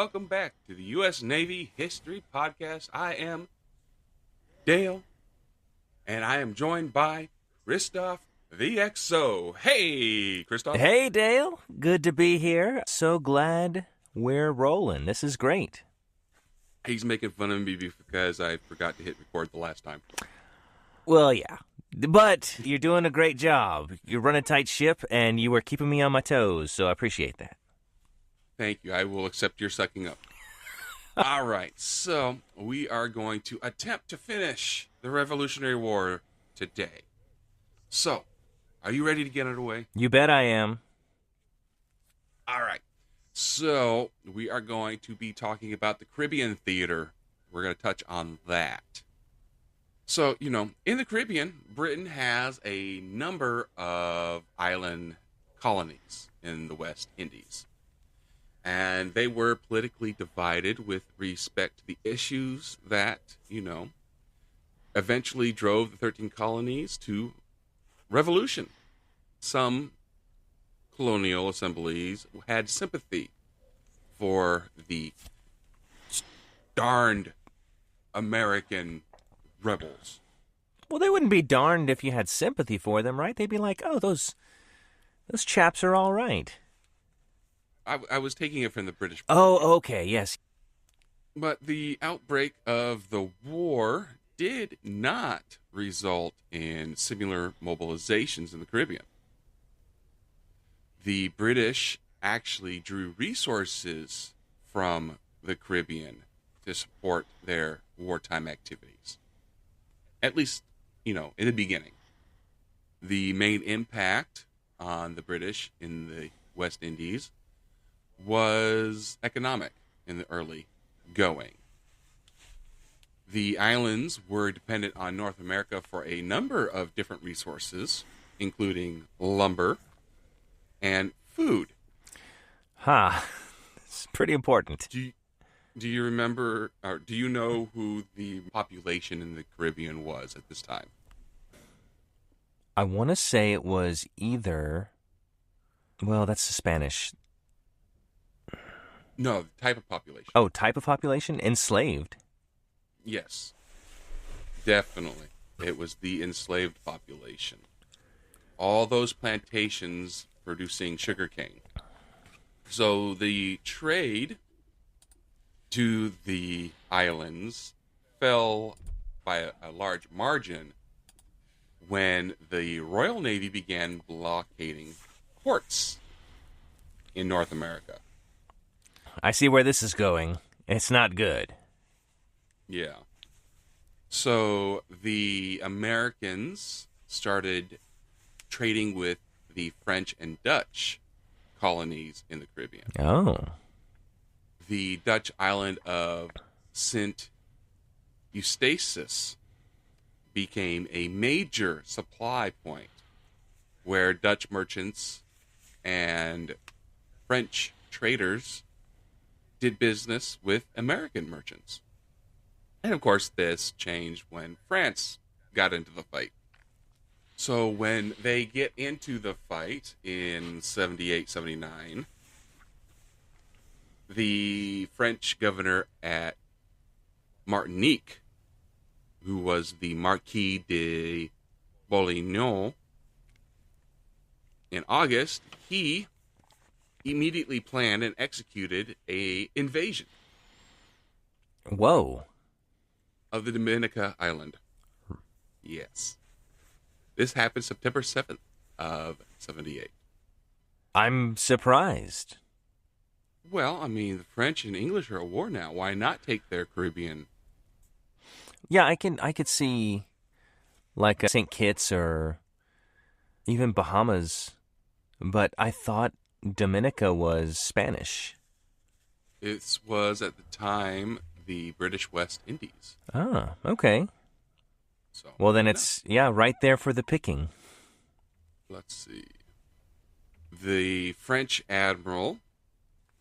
welcome back to the U.S. Navy History Podcast. I am Dale, and I am joined by Christoph the XO. Hey, Christoph. Hey, Dale. Good to be here. So glad we're rolling. This is great. He's making fun of me because I forgot to hit record the last time. Well, yeah. But you're doing a great job. You run a tight ship, and you were keeping me on my toes, so I appreciate that. Thank you. I will accept your sucking up. All right. So we are going to attempt to finish the Revolutionary War today. So, are you ready to get underway? You bet I am. All right. So, we are going to be talking about the Caribbean theater. We're going to touch on that. So, in the Caribbean, Britain has a number of island colonies in the West Indies. And they were politically divided with respect to the issues that, eventually drove the 13 colonies to revolution. Some colonial assemblies had sympathy for the darned American rebels. Well, they wouldn't be darned if you had sympathy for them, right? They'd be like, oh, those chaps are all right. I was taking it from the British. Oh, okay, yes. But the outbreak of the war did not result in similar mobilizations in the Caribbean. The British actually drew resources from the Caribbean to support their wartime activities. At least, in the beginning. The main impact on the British in the West Indies was economic in the early going. The islands were dependent on North America for a number of different resources, including lumber and food. It's pretty important. Do you remember, or do you know who the population in the Caribbean was at this time? I want to say it was either... Well, that's the Spanish. No, the type of population. Oh, type of population? Enslaved. Yes, definitely. It was the enslaved population. All those plantations producing sugarcane. So the trade to the islands fell by a large margin when the Royal Navy began blockading ports in North America. I see where this is going. It's not good. Yeah. So the Americans started trading with the French and Dutch colonies in the Caribbean. Oh. The Dutch island of St. Eustatius became a major supply point where Dutch merchants and French traders did business with American merchants. And of course, this changed when France got into the fight. So when they get into the fight in 78, 79, the French governor at Martinique, who was the Marquis de Bourguignon, in August, he immediately planned and executed an invasion. Whoa. Of the Dominica Island. Yes. This happened September 7th of 78. I'm surprised. Well, the French and English are at war now. Why not take their Caribbean? Yeah, I could see like St. Kitts or even Bahamas, but I thought Dominica was Spanish. It was at the time the British West Indies. Ah, okay. So, well, then it's, right there for the picking. Let's see. The French admiral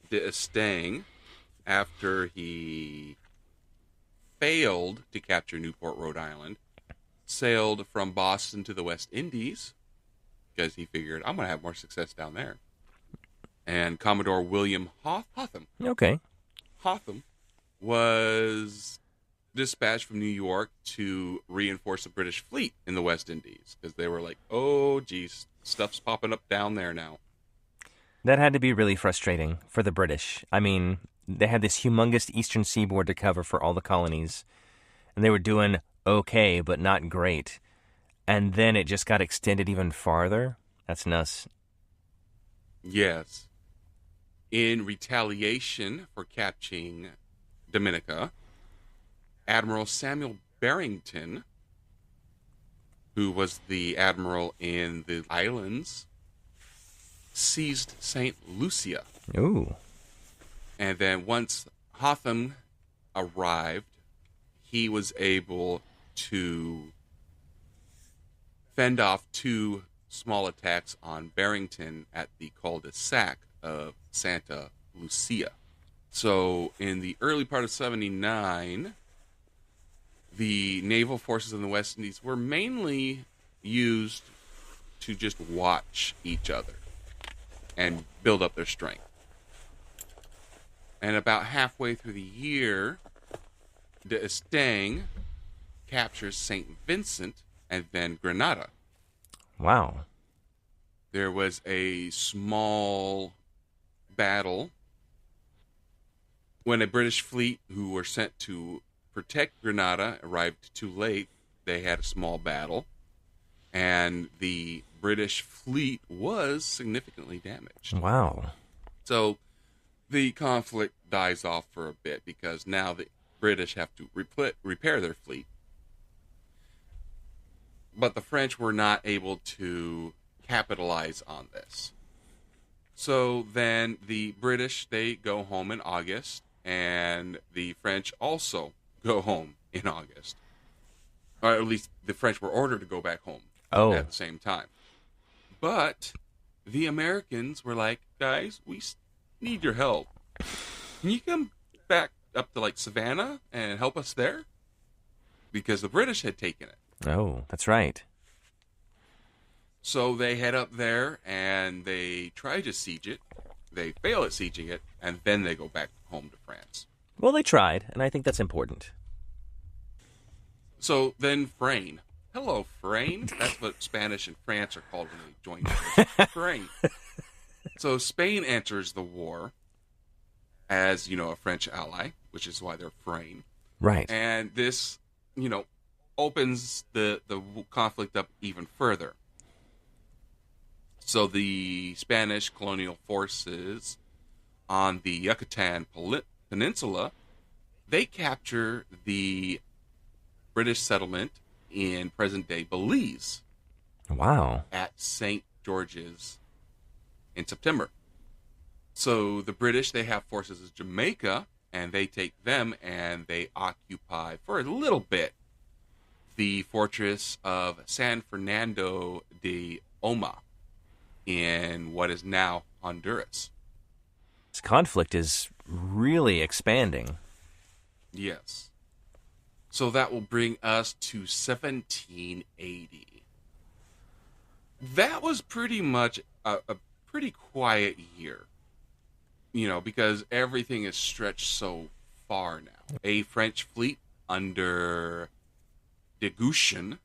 d'Estaing, after he failed to capture Newport, Rhode Island, sailed from Boston to the West Indies because he figured, I'm going to have more success down there. And Commodore William Hotham. Okay. Hotham was dispatched from New York to reinforce the British fleet in the West Indies because they were like, oh, geez, stuff's popping up down there now. That had to be really frustrating for the British. I mean, they had this humongous eastern seaboard to cover for all the colonies, and they were doing okay, but not great. And then it just got extended even farther. That's nuts. Yes. In retaliation for capturing Dominica, Admiral Samuel Barrington, who was the admiral in the islands, seized St. Lucia. Ooh. And then once Hotham arrived, he was able to fend off two small attacks on Barrington at the cul-de-sac of Santa Lucia. So in the early part of 79, the naval forces in the West Indies were mainly used to just watch each other and build up their strength. And about halfway through the year, D'Estaing captures St. Vincent and then Grenada. Wow. There was a small battle when a British fleet who were sent to protect Grenada arrived too late. They had a small battle, and the British fleet was significantly damaged. Wow. So the conflict dies off for a bit because now the British have to repair their fleet. But the French were not able to capitalize on this. So then the British, they go home in August, and the French also go home in August. Or at least the French were ordered to go back home at the same time. But the Americans were like, guys, we need your help. Can you come back up to like Savannah and help us there? Because the British had taken it. Oh, that's right. So they head up there and they try to siege it. They fail at sieging it, and then they go back home to France. Well, they tried, and I think that's important. So then Frayne. Hello, Frayne. That's what Spanish and France are called when they join together. Frayne. So Spain enters the war as, a French ally, which is why they're Frayne. Right. And this, opens the conflict up even further. So the Spanish colonial forces on the Yucatan Peninsula, they capture the British settlement in present-day Belize. Wow. At St. George's in September. So the British, they have forces in Jamaica, and they take them, and they occupy, for a little bit, the fortress of San Fernando de Oma in what is now Honduras. This conflict is really expanding. Yes. So that will bring us to 1780. That was pretty much a pretty quiet year, because everything is stretched so far now. A French fleet under de Gouchen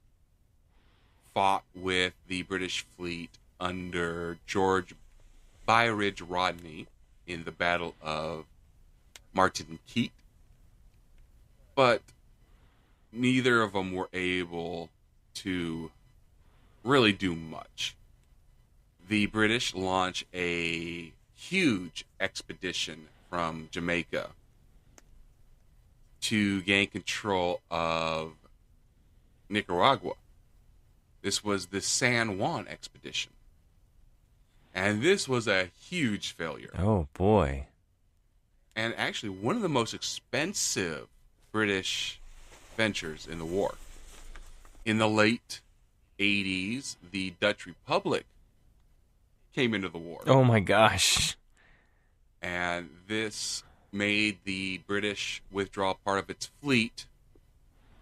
fought with the British fleet under George Byridge Rodney in the Battle of Martinquette. But neither of them were able to really do much. The British launch a huge expedition from Jamaica to gain control of Nicaragua. This was the San Juan expedition. And this was a huge failure. Oh, boy. And actually one of the most expensive British ventures in the war. In the late 80s, the Dutch Republic came into the war. Oh, my gosh. And this made the British withdraw part of its fleet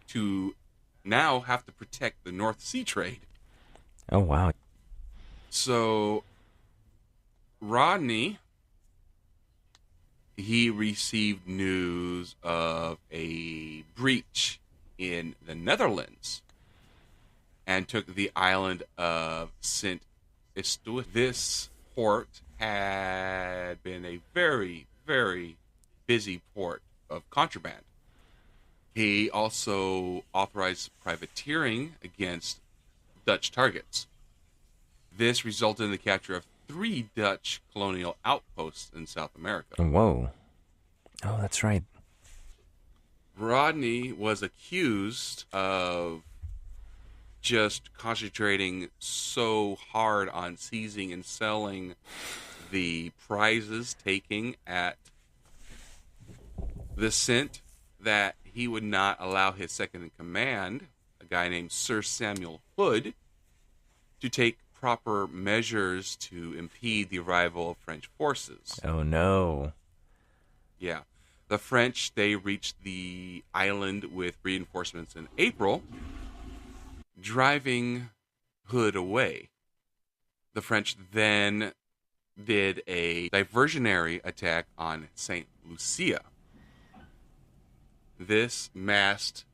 to now have to protect the North Sea trade. Oh, wow. So Rodney he received news of a breach in the Netherlands and took the island of St. Eustatius. This port had been a very, very busy port of contraband. He also authorized privateering against Dutch targets. This resulted in the capture of 3 Dutch colonial outposts in South America. Whoa. Oh, that's right. Rodney was accused of just concentrating so hard on seizing and selling the prizes taken at the St. that he would not allow his second in command, a guy named Sir Samuel Hood, to take proper measures to impede the arrival of French forces. Oh, no. Yeah. The French, they reached the island with reinforcements in April, driving Hood away. The French then did a diversionary attack on St. Lucia. This masked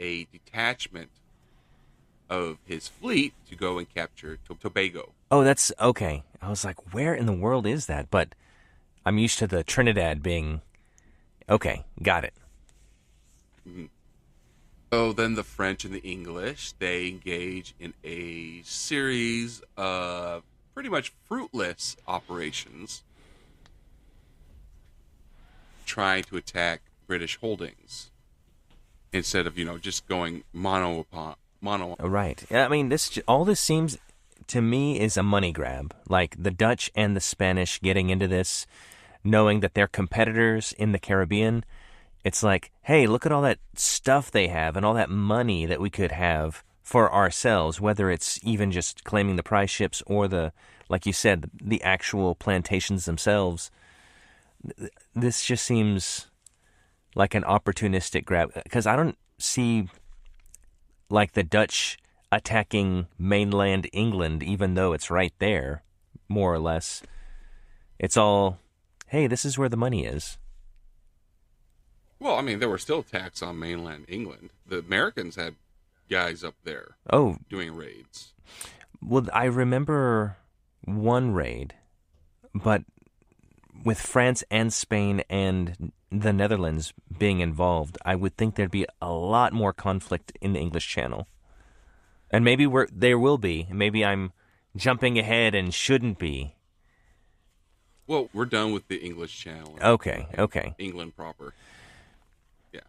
a detachment of his fleet to go and capture Tobago. Oh, that's okay. I was like, where in the world is that? But I'm used to the Trinidad being... Okay, got it. Mm-hmm. So then the French and the English, they engage in a series of pretty much fruitless operations trying to attack British holdings instead of, just going mono. Right. I mean, all this seems to me is a money grab. Like the Dutch and the Spanish getting into this, knowing that they're competitors in the Caribbean. It's like, hey, look at all that stuff they have and all that money that we could have for ourselves, whether it's even just claiming the prize ships or like you said, the actual plantations themselves. This just seems like an opportunistic grab, because I don't see like the Dutch attacking mainland England, even though it's right there, more or less. It's all, hey, this is where the money is. Well, I mean, there were still attacks on mainland England. The Americans had guys up there doing raids. Well, I remember one raid, but with France and Spain and the Netherlands being involved, I would think there'd be a lot more conflict in the English Channel. And maybe there will be. Maybe I'm jumping ahead and shouldn't be. Well, we're done with the English Channel. Okay. England proper. Yeah.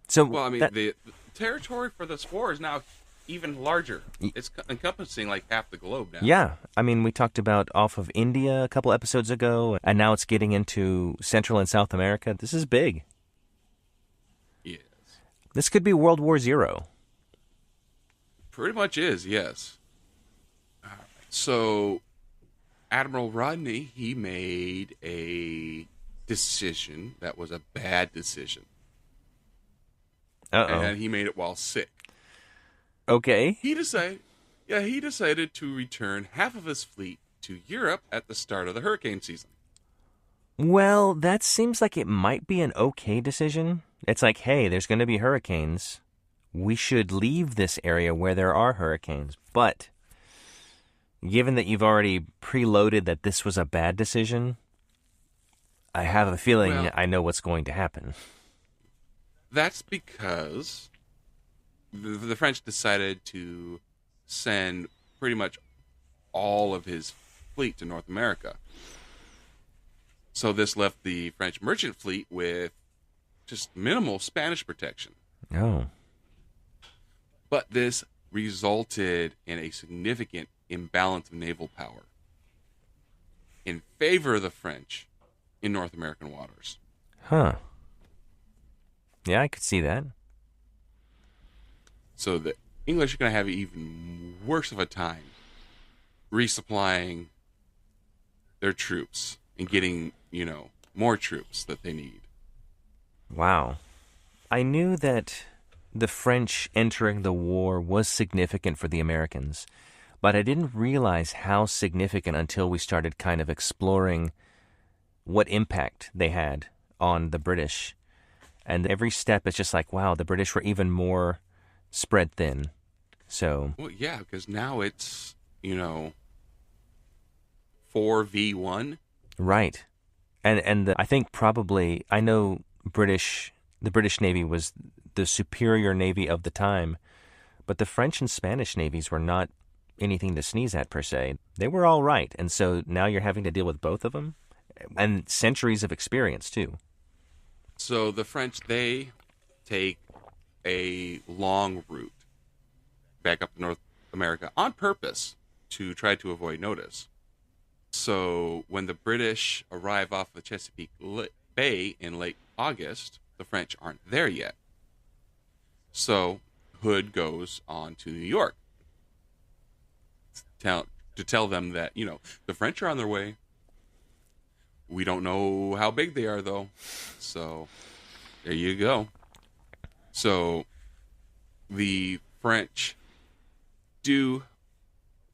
So, well, I mean, the territory for this war is now even larger. It's encompassing like half the globe now. Yeah. I mean, we talked about off of India a couple episodes ago, and now it's getting into Central and South America. This is big. Yes. This could be World War Zero. Pretty much is, yes. So, Admiral Rodney, he made a decision that was a bad decision. Uh-oh. And he made it while sick. Okay. He decided to return half of his fleet to Europe at the start of the hurricane season. Well, that seems like it might be an okay decision. It's like, hey, there's going to be hurricanes. We should leave this area where there are hurricanes. But given that you've already preloaded that this was a bad decision, I have a feeling I know what's going to happen. That's because the French decided to send pretty much all of his fleet to North America. So this left the French merchant fleet with just minimal Spanish protection. Oh. But this resulted in a significant imbalance of naval power in favor of the French in North American waters. Huh. Yeah, I could see that. So the English are going to have even worse of a time resupplying their troops and getting, more troops that they need. Wow. I knew that the French entering the war was significant for the Americans, but I didn't realize how significant until we started kind of exploring what impact they had on the British. And every step is just like, wow, the British were even more spread thin. So, Well, yeah, because now it's, 4v1. right. And I think probably, I know the British Navy was the superior navy of the time, but the French and Spanish navies were not anything to sneeze at per se. They were all right. And so now you're having to deal with both of them and centuries of experience too. So the French, they take a long route back up to North America on purpose to try to avoid notice. So when the British arrive off the Chesapeake Bay in late August, the French aren't there yet. So Hood goes on to New York to tell them that, the French are on their way. We don't know how big they are, though. So there you go. So the French do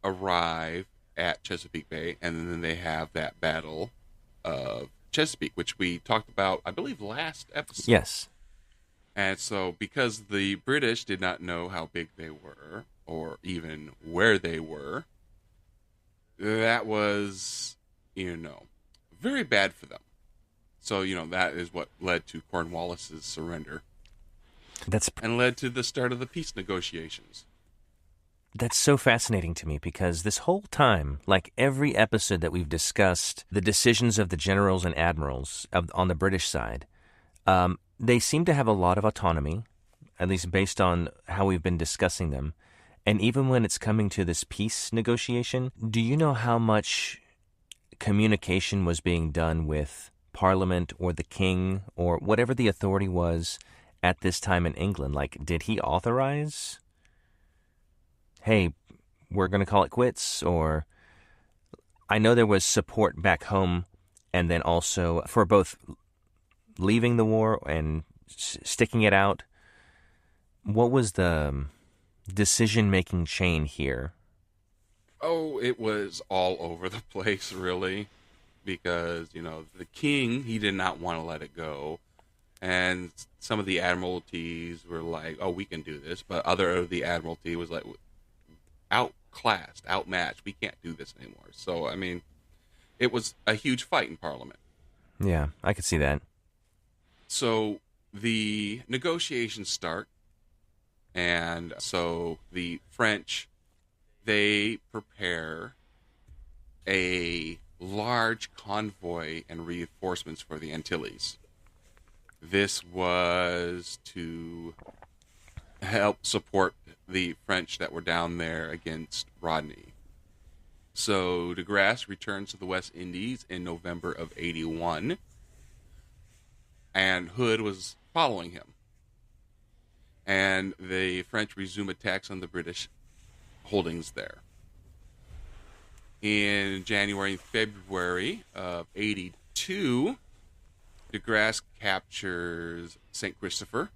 arrive at Chesapeake Bay, and then they have that Battle of Chesapeake, which we talked about, I believe, last episode. Yes. And so because the British did not know how big they were, or even where they were, that was, very bad for them. So, that is what led to Cornwallis's surrender. And led to the start of the peace negotiations. That's so fascinating to me because this whole time, like every episode that we've discussed, the decisions of the generals and admirals on the British side, they seem to have a lot of autonomy, at least based on how we've been discussing them. And even when it's coming to this peace negotiation, do you know how much communication was being done with Parliament or the King or whatever the authority was at this time in England? Like, did he authorize, hey, we're going to call it quits? Or I know there was support back home and then also for both leaving the war and sticking it out. What was the decision-making chain here? Oh, it was all over the place, really, because, the king, he did not want to let it go. And some of the admiralties were like, oh, we can do this. But other of the admiralty was like, outclassed, outmatched. We can't do this anymore. So, it was a huge fight in Parliament. Yeah, I could see that. So the negotiations start. And so the French, they prepare a large convoy and reinforcements for the Antilles. This was to help support the French that were down there against Rodney. So de Grasse returns to the West Indies in November of 81, and Hood was following him. And the French resume attacks on the British holdings there. In January and February of 82, de Grasse captures St. Christopher,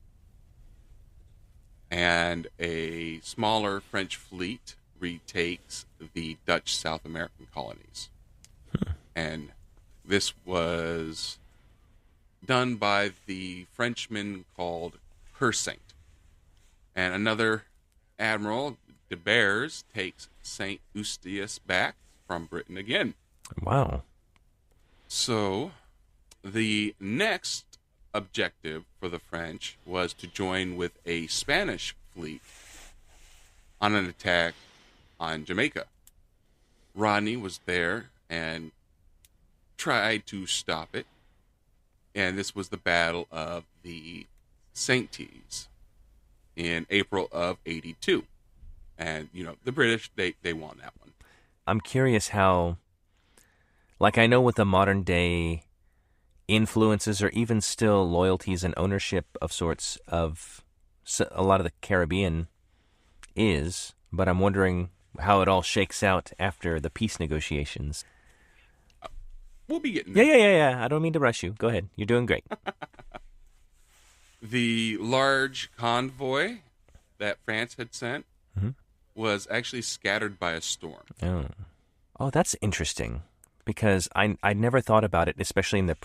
and a smaller French fleet retakes the Dutch South American colonies. And this was done by the Frenchman called Hersink. And another admiral, de Beers, takes St. Eustace back from Britain again. Wow. So the next objective for the French was to join with a Spanish fleet on an attack on Jamaica. Rodney was there and tried to stop it. And this was the Battle of the Saintes in April of 82. And, the British, they won that one. I'm curious how, like I know with the modern day influences or even still loyalties and ownership of sorts of a lot of the Caribbean is, but I'm wondering how it all shakes out after the peace negotiations. We'll be getting there. Yeah. I don't mean to rush you. Go ahead. You're doing great. The large convoy that France had sent was actually scattered by a storm. Oh, that's interesting because I never thought about it, especially in the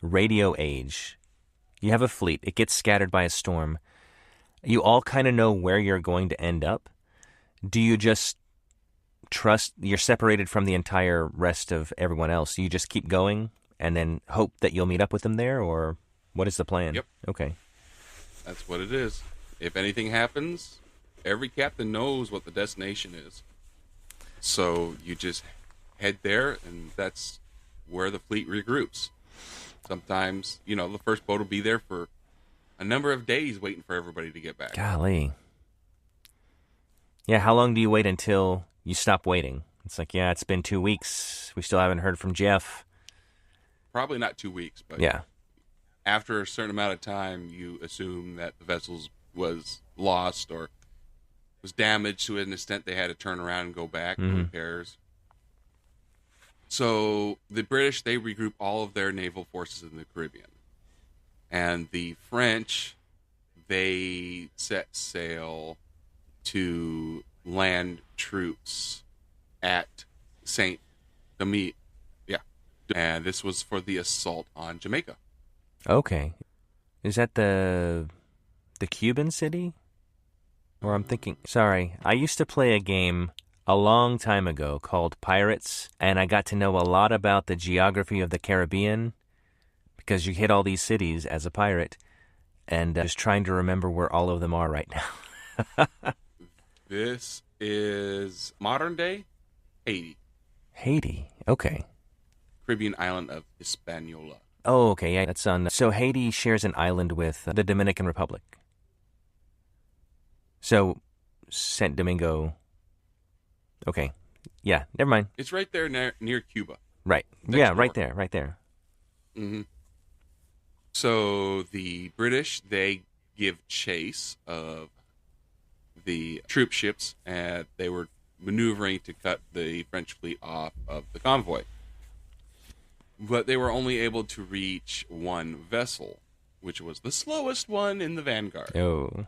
radio age. You have a fleet. It gets scattered by a storm. You all kind of know where you're going to end up. Do you just trust you're separated from the entire rest of everyone else? You just keep going and then hope that you'll meet up with them there, or what is the plan? Yep. Okay. That's what it is. If anything happens, every captain knows what the destination is. So you just head there, and that's where the fleet regroups. Sometimes, the first boat will be there for a number of days waiting for everybody to get back. Golly. Yeah, how long do you wait until you stop waiting? It's like, yeah, it's been 2 weeks. We still haven't heard from Jeff. Probably not 2 weeks, but yeah, after a certain amount of time, you assume that the vessel was lost or was damaged to an extent they had to turn around and go back for repairs. So the British, they regroup all of their naval forces in the Caribbean. And the French, they set sail to land troops at Saint Domingue. Yeah. And this was for the assault on Jamaica. Okay. Is that the Cuban city? Or I'm thinking... Sorry, I used to play a game a long time ago called Pirates, and I got to know a lot about the geography of the Caribbean because you hit all these cities as a pirate, and just trying to remember where all of them are right now. This is modern-day Haiti. Haiti, okay. Caribbean island of Hispaniola. Oh, okay, yeah, that's on... So Haiti shares an island with the Dominican Republic. So, Saint Domingo... Okay, yeah, never mind. It's right there near Cuba. Right, yeah, right there. Mm-hmm. So the British, they give chase of the troop ships, and they were maneuvering to cut the French fleet off of the convoy. But they were only able to reach one vessel, which was the slowest one in the vanguard. Oh.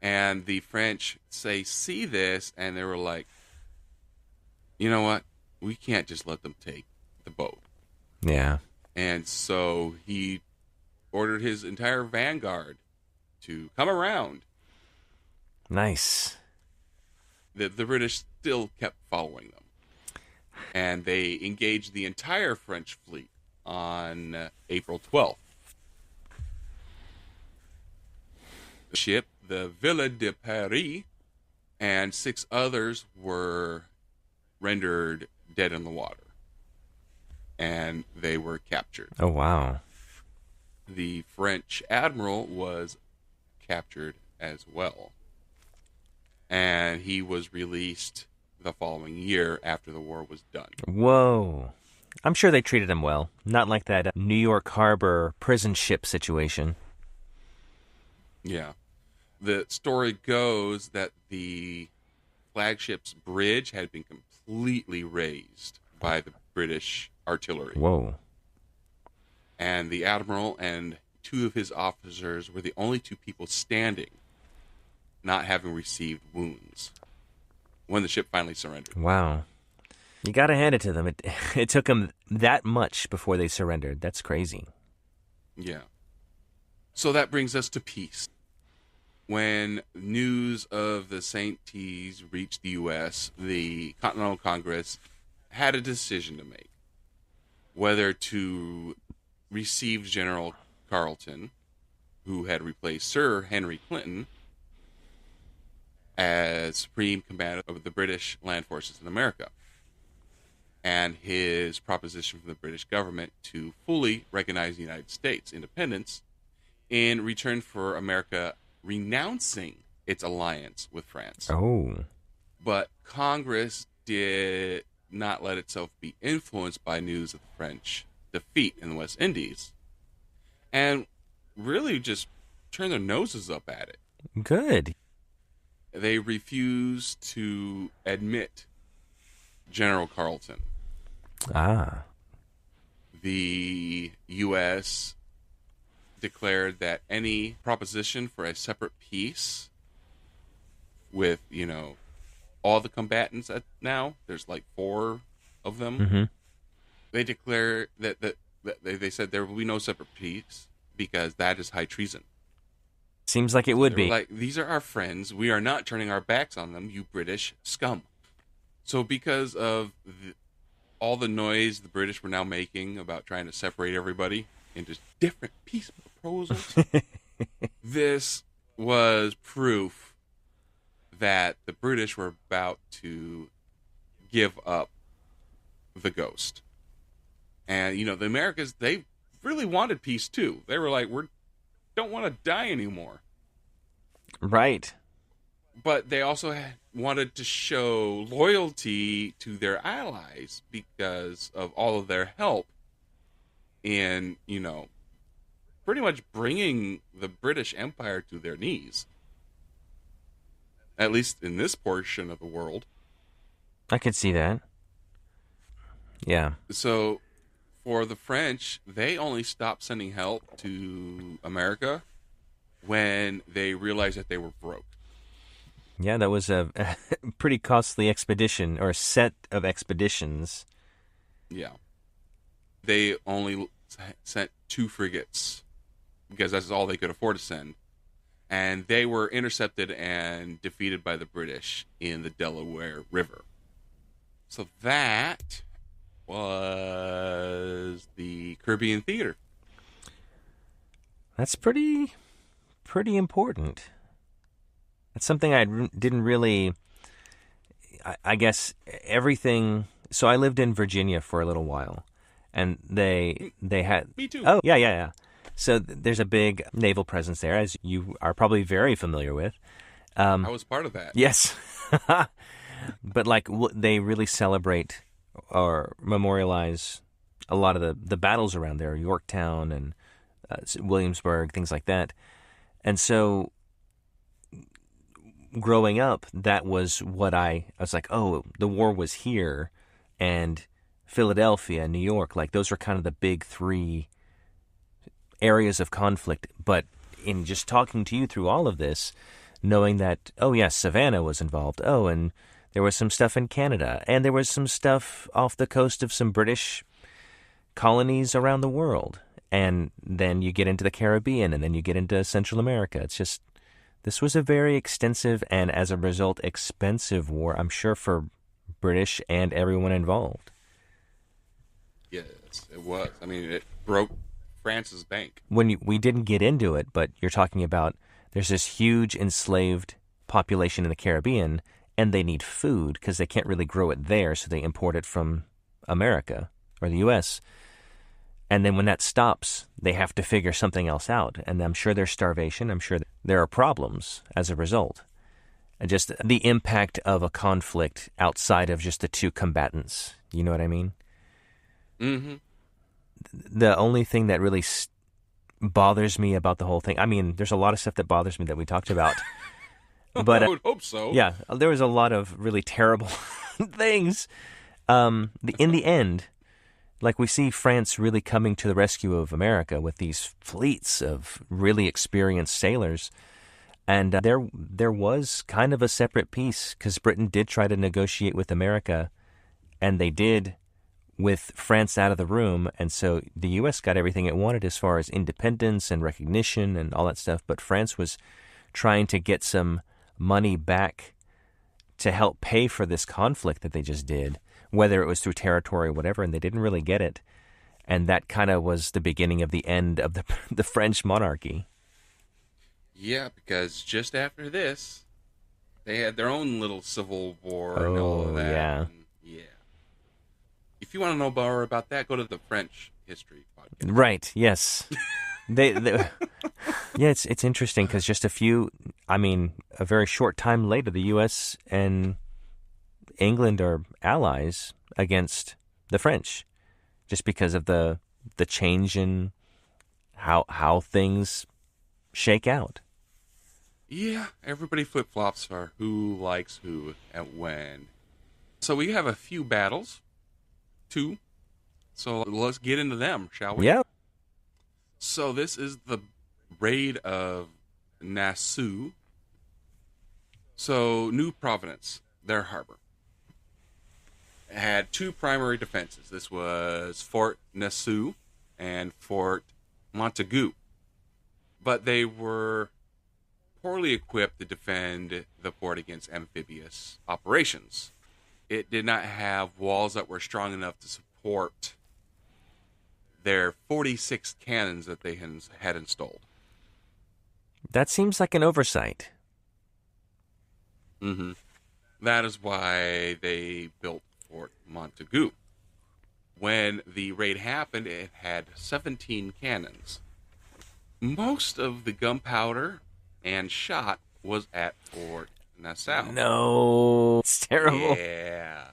And the French see this, and they were like, you know what? We can't just let them take the boat. Yeah. And so he ordered his entire vanguard to come around. Nice. The British still kept following them. And they engaged the entire French fleet on April 12th. The ship, the Ville de Paris, and 6 others were rendered dead in the water. And they were captured. Oh, wow. The French admiral was captured as well. And he was released the following year after the war was done. Whoa. I'm sure they treated him well. Not like that New York Harbor prison ship situation. Yeah. The story goes that the flagship's bridge had been completely razed by the British artillery. Whoa. And the admiral and 2 of his officers were the only 2 people standing, not having received wounds, when the ship finally surrendered. Wow. You got to hand it to them. It took them that much before they surrendered. That's crazy. Yeah. So that brings us to peace. When news of the St. T's reached the U.S., the Continental Congress had a decision to make. Whether to receive General Carleton, who had replaced Sir Henry Clinton, as Supreme Commander of the British land forces in America, and his proposition from the British government to fully recognize the United States' independence in return for America renouncing its alliance with France. Oh. But Congress did not let itself be influenced by news of the French defeat in the West Indies, and really just turned their noses up at it. Good. They refused to admit General Carleton. Ah. The U.S. declared that any proposition for a separate peace with, all the combatants now, there's like 4 of them. Mm-hmm. They declare that They said there will be no separate peace because that is high treason. Seems like it So would they were be. like, these are our friends. We are not turning our backs on them, you British scum. So because of all the noise the British were now making about trying to separate everybody into different peace proposals, this was proof that the British were about to give up the ghost. And, the Americans, they really wanted peace too. They were like, we don't want to die anymore. Right. But they also wanted to show loyalty to their allies because of all of their help in, pretty much bringing the British Empire to their knees. At least in this portion of the world. I could see that. Yeah. So, for the French, they only stopped sending help to America when they realized that they were broke. Yeah, that was a pretty costly expedition, or a set of expeditions. Yeah. They only sent 2 frigates because that's all they could afford to send. And they were intercepted and defeated by the British in the Delaware River. So that was the Caribbean Theater. That's pretty important. That's something I didn't really, I guess, everything. So I lived in Virginia for a little while, and they had. Me too. Oh, yeah. So there's a big naval presence there, as you are probably very familiar with. I was part of that. Yes. But they really celebrate or memorialize a lot of the battles around there, Yorktown and Williamsburg, things like that. And so growing up, that was what I was like, oh, the war was here, and Philadelphia, New York, those are kind of the big 3 areas of conflict. But in just talking to you through all of this, knowing that, oh yes, Savannah was involved, and there was some stuff in Canada, and there was some stuff off the coast of some British colonies around the world, and then you get into the Caribbean, and then you get into Central America. It's just, this was a very extensive and, as a result, expensive war, I'm sure, for British and everyone involved. Yes, it was. I mean, it broke France's bank. We didn't get into it, but you're talking about there's this huge enslaved population in the Caribbean, and they need food because they can't really grow it there, so they import it from America or the U.S., and then when that stops, they have to figure something else out. And I'm sure there's starvation. I'm sure there are problems as a result. And just the impact of a conflict outside of just the 2 combatants. You know what I mean? Mm-hmm. The only thing that really bothers me about the whole thing, I mean, there's a lot of stuff that bothers me that we talked about. But I would hope so. Yeah, there was a lot of really terrible things. In the end, we see France really coming to the rescue of America with these fleets of really experienced sailors. And there was kind of a separate peace because Britain did try to negotiate with America, and they did with France out of the room. And so the U.S. got everything it wanted as far as independence and recognition and all that stuff. But France was trying to get some money back to help pay for this conflict that they just did, whether it was through territory or whatever, and they didn't really get it. And that kind of was the beginning of the end of the French monarchy. Yeah, because just after this, they had their own little civil war and all of that. Yeah. Yeah. If you want to know more about that, go to the French history podcast. Right, yes. they yeah, it's interesting because just a very short time later, the U.S. and England are allies against the French, just because of the change in how things shake out. Yeah, everybody flip-flops for who likes who and when. So we have a few battles, 2. So let's get into them, shall we? Yeah. So this is the raid of Nassau. So New Providence, their harbor, had 2 primary defenses. This was Fort Nassau, and Fort Montagu, but they were poorly equipped to defend the port against amphibious operations. It did not have walls that were strong enough to support their 46 cannons that they had installed. That seems like an oversight. Mm-hmm. That is why they built Fort Montagu. When the raid happened, it had 17 cannons. Most of the gunpowder and shot was at Fort Nassau. No, it's terrible. Yeah.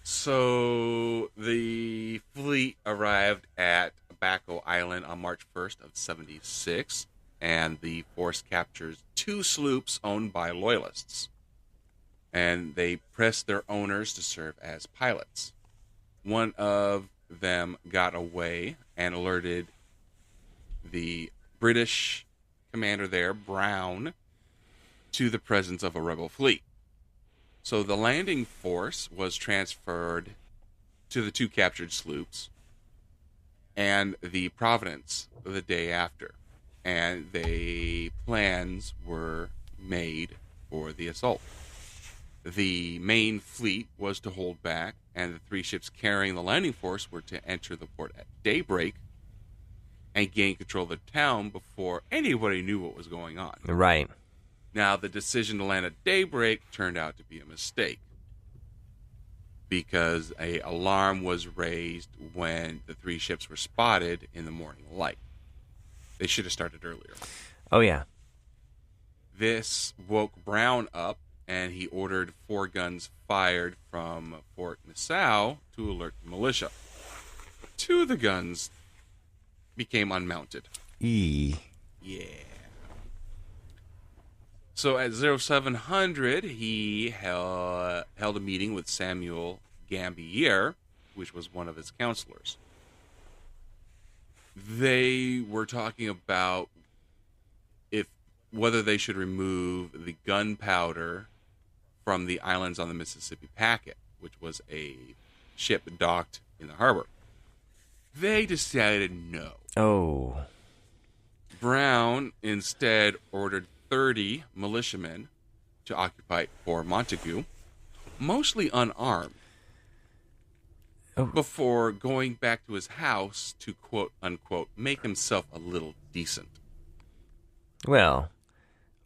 So the fleet arrived at Baco Island on March 1st of 76, and the force captures 2 sloops owned by loyalists. And they pressed their owners to serve as pilots. One of them got away and alerted the British commander there, Brown, to the presence of a rebel fleet. So the landing force was transferred to the 2 captured sloops and the Providence the day after. And plans were made for the assault. The main fleet was to hold back, and the 3 ships carrying the landing force were to enter the port at daybreak and gain control of the town before anybody knew what was going on. Right. Now, the decision to land at daybreak turned out to be a mistake because an alarm was raised when the 3 ships were spotted in the morning light. They should have started earlier. Oh, yeah. This woke Brown up, and he ordered 4 guns fired from Fort Nassau to alert the militia. 2 of the guns became unmounted. Yeah. So at 0700, he held a meeting with Samuel Gambier, which was one of his counselors. They were talking about whether they should remove the gunpowder from the islands on the Mississippi Packet, which was a ship docked in the harbor. They decided no. Oh. Brown instead ordered 30 militiamen to occupy Fort Montagu, mostly unarmed, before going back to his house to, quote unquote, make himself a little decent. Well,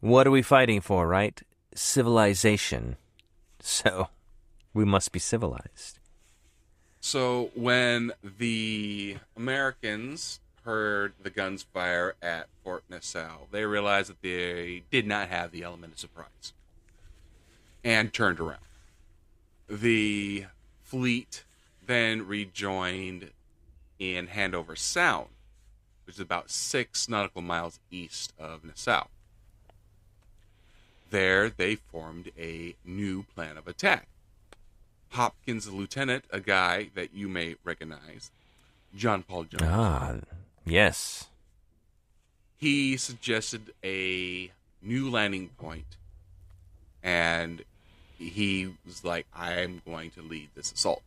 what are we fighting for, right? Civilization. So, we must be civilized. So, when the Americans heard the guns fire at Fort Nassau, they realized that they did not have the element of surprise and turned around. The fleet then rejoined in Hanover Sound, which is about 6 nautical miles east of Nassau. There, they formed a new plan of attack. Hopkins, the lieutenant, a guy that you may recognize, John Paul Jones. Ah, yes. He suggested a new landing point, and he was like, I'm going to lead this assault.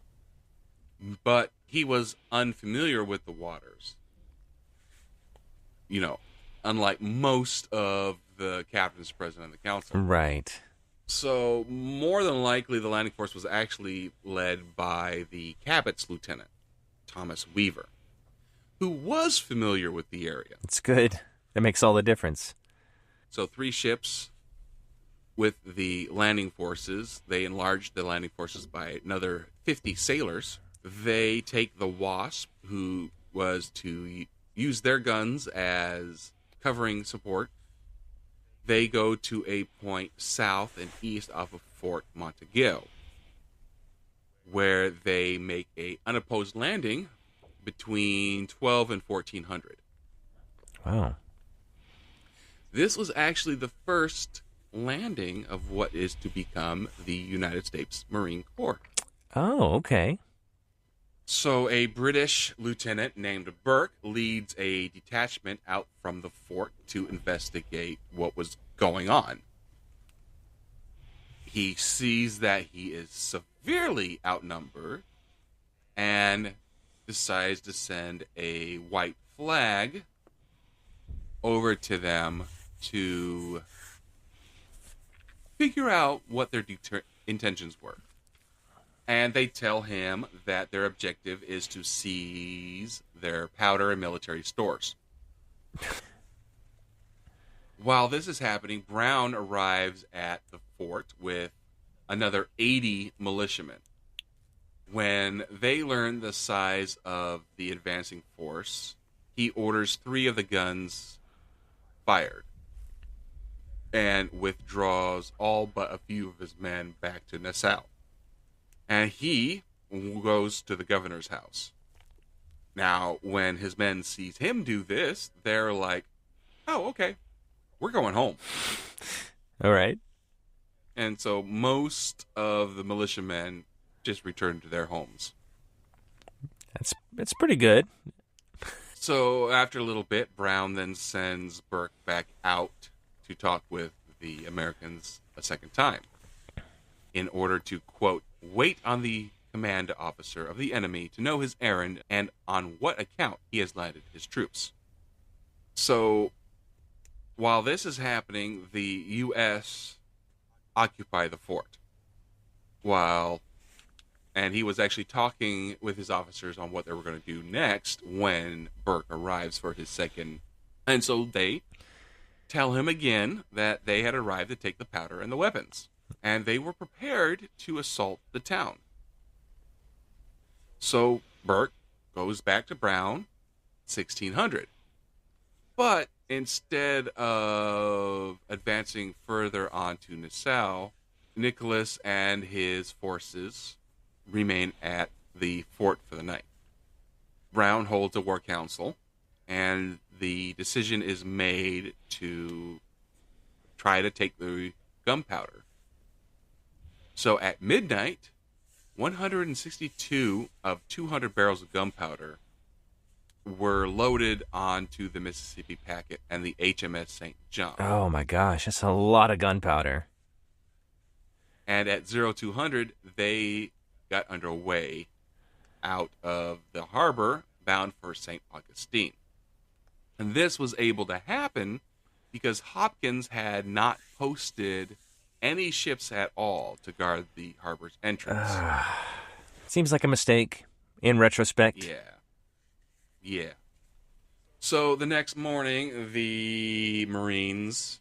But he was unfamiliar with the waters. You know, unlike most of the captains, president, and the council. Right. So, more than likely, the landing force was actually led by the Cabot's lieutenant, Thomas Weaver, who was familiar with the area. It's good. That makes all the difference. So 3 ships with the landing forces. They enlarged the landing forces by another 50 sailors. They take the Wasp, who was to use their guns as covering support. They go to a point south and east off of Fort Montagu, where they make a unopposed landing between 12 and 1400. Wow. This was actually the first landing of what is to become the United States Marine Corps. Oh, okay. So a British lieutenant named Burke leads a detachment out from the fort to investigate what was going on. He sees that he is severely outnumbered, and decides to send a white flag over to them to figure out what their intentions were. And they tell him that their objective is to seize their powder and military stores. While this is happening, Brown arrives at the fort with another 80 militiamen. When they learn the size of the advancing force, he orders 3 of the guns fired and withdraws all but a few of his men back to Nassau. And he goes to the governor's house. Now, when his men sees him do this, they're like, oh, okay, we're going home. All right. And so most of the militiamen just return to their homes. That's pretty good. So after a little bit, Brown then sends Burke back out to talk with the Americans a second time in order to, quote, wait on the command officer of the enemy to know his errand and on what account he has landed his troops. So while this is happening, the U.S. occupy the fort. And he was actually talking with his officers on what they were going to do next when Burke arrives for his second. And so they tell him again that they had arrived to take the powder and the weapons. And they were prepared to assault the town. So Burke goes back to Brown, 1600. But instead of advancing further on to Nassau, Nicholas and his forces remain at the fort for the night. Brown holds a war council, and the decision is made to try to take the gunpowder. So at midnight, 162 of 200 barrels of gunpowder were loaded onto the Mississippi packet and the HMS St. John. Oh my gosh, that's a lot of gunpowder. And at 0200, they got underway out of the harbor bound for St. Augustine. And this was able to happen because Hopkins had not posted any ships at all to guard the harbor's entrance. Seems like a mistake in retrospect. Yeah. So the next morning, the Marines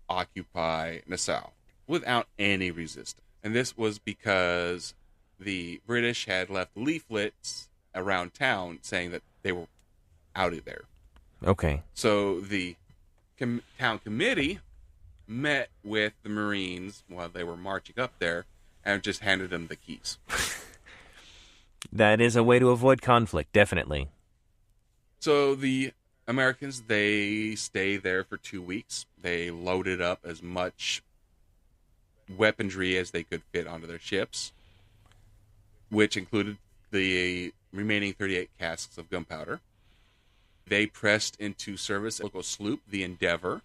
occupy Nassau without any resistance. And this was because the British had left leaflets around town saying that they were out of there. Okay. So the town committee met with the Marines while they were marching up there and just handed them the keys. That is a way to avoid conflict, definitely. So the Americans, they stay there for 2 weeks. They loaded up as much weaponry as they could fit onto their ships, which included the remaining 38 casks of gunpowder. They pressed into service a local sloop, the Endeavor,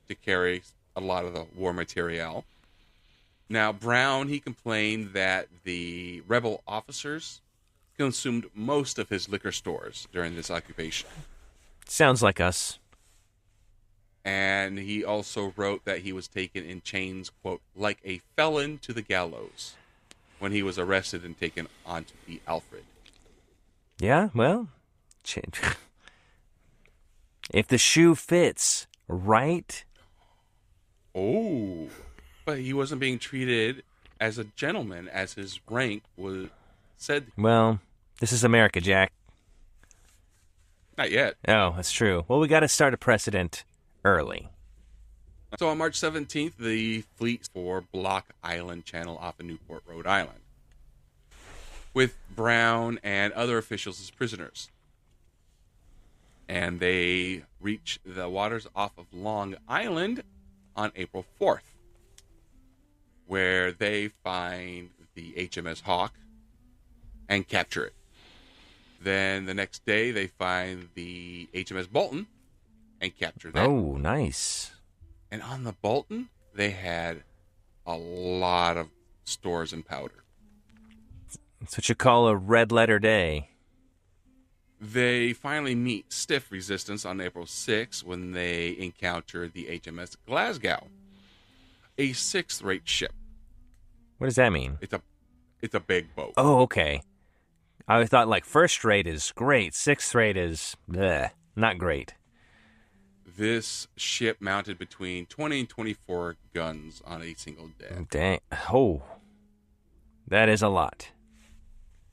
to carry a lot of the war material. Now, Brown, he complained that the rebel officers consumed most of his liquor stores during this occupation. Sounds like us. And he also wrote that he was taken in chains, quote, like a felon to the gallows, when he was arrested and taken onto the Alfred. Yeah, well, if the shoe fits, right? Oh, but he wasn't being treated as a gentleman, as his rank was said. Well, this is America, Jack. Not yet. Oh, that's true. Well, we got to start a precedent early. So on March 17th, the fleet for Block Island Channel off of Newport, Rhode Island, with Brown and other officials as prisoners. And they reach the waters off of Long Island on April 4th, where they find the HMS Hawk and capture it. Then the next day, they find the HMS Bolton and capture that. Oh, nice. And on the Bolton, they had a lot of stores and powder. That's what you call a red letter day. They finally meet stiff resistance on April 6th when they encounter the HMS Glasgow, a sixth-rate ship. What does that mean? It's a big boat. Oh, okay. I thought like first rate is great, sixth rate is bleh, not great. This ship mounted between 20 and 24 guns on a single deck. Dang. Oh, that is a lot.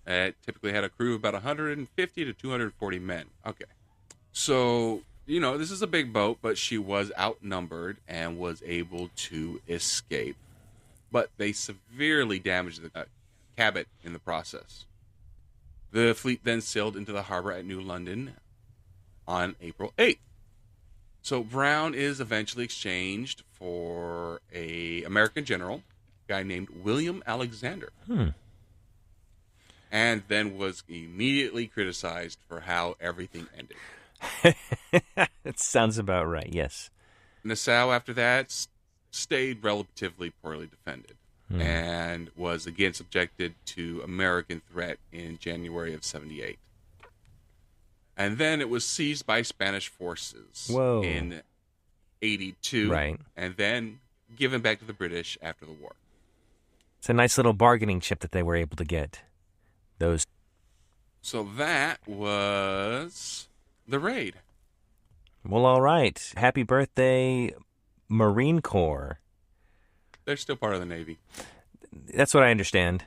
It typically had a crew of about 150 to 240 men. Okay. So, this is a big boat, but she was outnumbered and was able to escape. But they severely damaged the Cabot in the process. The fleet then sailed into the harbor at New London on April 8th. So Brown is eventually exchanged for an American general, a guy named William Alexander. And then was immediately criticized for how everything ended. That sounds about right, yes. Nassau, after that, stayed relatively poorly defended and was again subjected to American threat in January of 78. And then it was seized by Spanish forces in 82. Right. And then given back to the British after the war. It's a nice little bargaining chip that they were able to get. Those. So that was the raid. Well, all right. Happy birthday, Marine Corps. They're still part of the Navy. That's what I understand.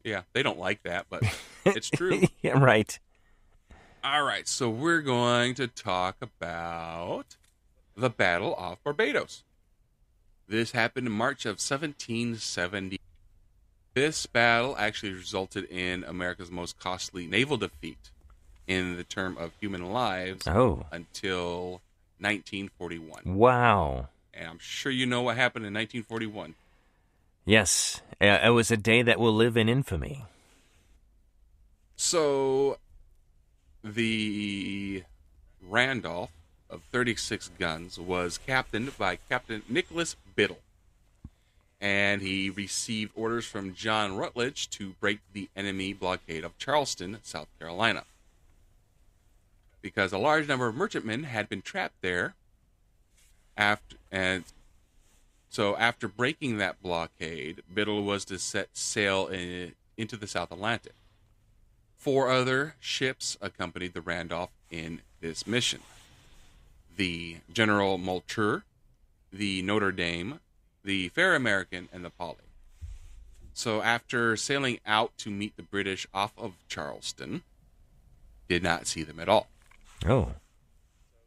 Yeah, they don't like that, but it's true. Yeah, right. All right, so we're going to talk about the Battle of Barbados. This happened in March of 1770. This battle actually resulted in America's most costly naval defeat in the term of human lives until 1941. Wow. And I'm sure you know what happened in 1941. Yes, it was a day that will live in infamy. So, the Randolph of 36 guns was captained by Captain Nicholas Biddle. And he received orders from John Rutledge to break the enemy blockade of Charleston, South Carolina. Because a large number of merchantmen had been trapped there. After breaking that blockade, Biddle was to set sail into the South Atlantic. 4 other ships accompanied the Randolph in this mission. The General Moultrie, the Notre Dame, the Fair American, and the Polly. So after sailing out to meet the British off of Charleston, did not see them at all. Oh.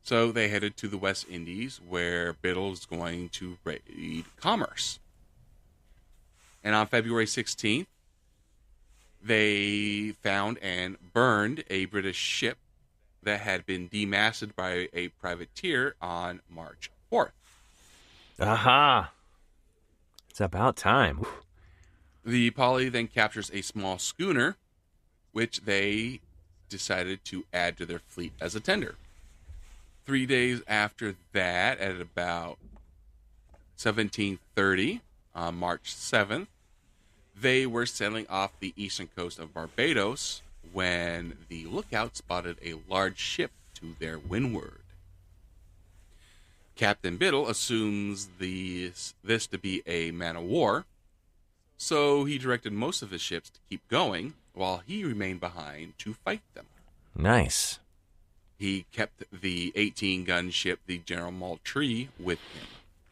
So they headed to the West Indies, where Biddle was going to raid commerce. And on February 16th, they found and burned a British ship that had been demasted by a privateer on March 4th. Aha! It's about time. The Polly then captures a small schooner, which they decided to add to their fleet as a tender. 3 days after that, at about 1730, on March 7th, they were sailing off the eastern coast of Barbados when the lookout spotted a large ship to their windward. Captain Biddle assumes this to be a man-of-war, so he directed most of his ships to keep going while he remained behind to fight them. Nice. He kept the 18-gun ship, the General Moultrie, with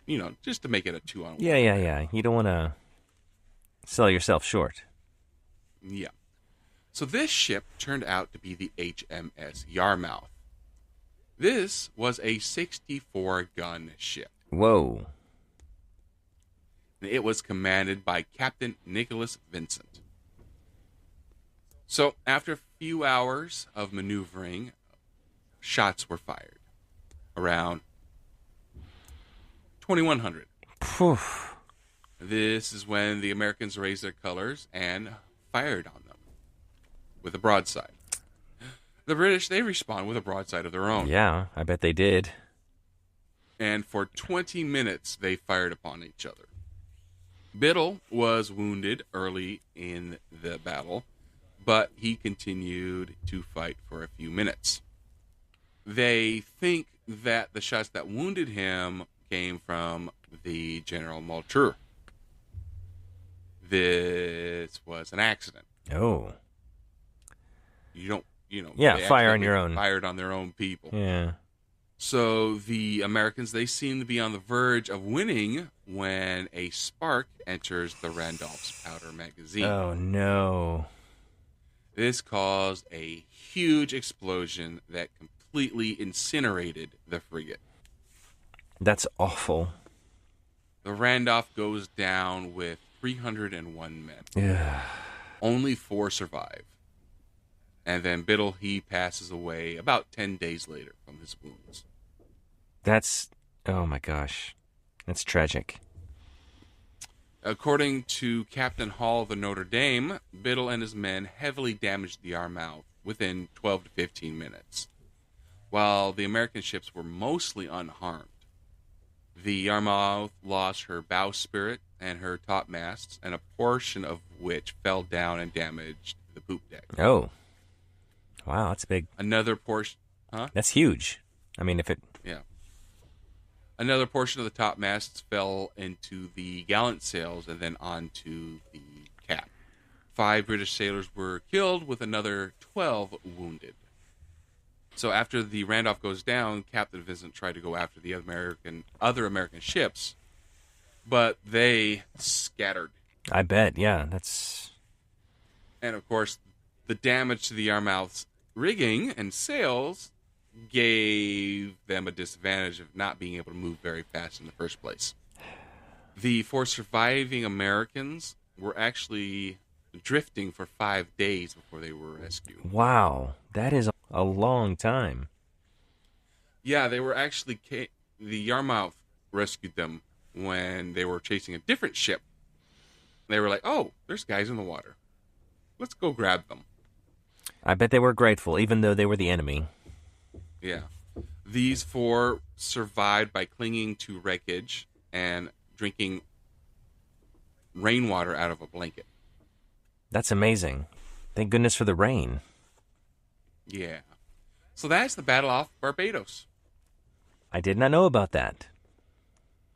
him. Just to make it a 2-on-1. Yeah. You don't want to sell yourself short. Yeah. So this ship turned out to be the HMS Yarmouth. This was a 64-gun ship. Whoa. It was commanded by Captain Nicholas Vincent. So after a few hours of maneuvering, shots were fired around 2100. Poof. This is when the Americans raised their colors and fired on them with a broadside. The British, they respond with a broadside of their own. Yeah, I bet they did. And for 20 minutes, they fired upon each other. Biddle was wounded early in the battle, but he continued to fight for a few minutes. They think that the shots that wounded him came from the General Maltreux. This was an accident. Oh. You don't, Yeah, they fire on accidentally your own. Fired on their own people. Yeah. So the Americans, they seem to be on the verge of winning when a spark enters the Randolph's powder magazine. Oh, no. This caused a huge explosion that completely incinerated the frigate. That's awful. The Randolph goes down with 301 men. Yeah. Only 4 survive. And then Biddle, he passes away about 10 days later from his wounds. Oh my gosh. That's tragic. According to Captain Hall of the Notre Dame, Biddle and his men heavily damaged the Yarmouth within 12 to 15 minutes, while the American ships were mostly unharmed. The Yarmouth lost her bowsprit and her topmasts, and a portion of which fell down and damaged the poop deck. Oh. Wow, that's big. Another portion... Huh? That's huge. I mean, if it... Yeah. Another portion of the topmasts fell into the gallant sails and then onto the cap. 5 British sailors were killed, with another 12 wounded. So after the Randolph goes down, Captain Vincent tried to go after the other American ships, but they scattered. I bet, yeah. That's... And of course, the damage to the Yarmouth's rigging and sails gave them a disadvantage of not being able to move very fast in the first place. The 4 surviving Americans were actually drifting for 5 days before they were rescued. Wow, that is a long time. Yeah, they were actually... The Yarmouth rescued them when they were chasing a different ship. They were like, oh, there's guys in the water. Let's go grab them. I bet they were grateful, even though they were the enemy. Yeah. These 4 survived by clinging to wreckage and drinking rainwater out of a blanket. That's amazing. Thank goodness for the rain. Yeah. So that's the Battle off Barbados. I did not know about that.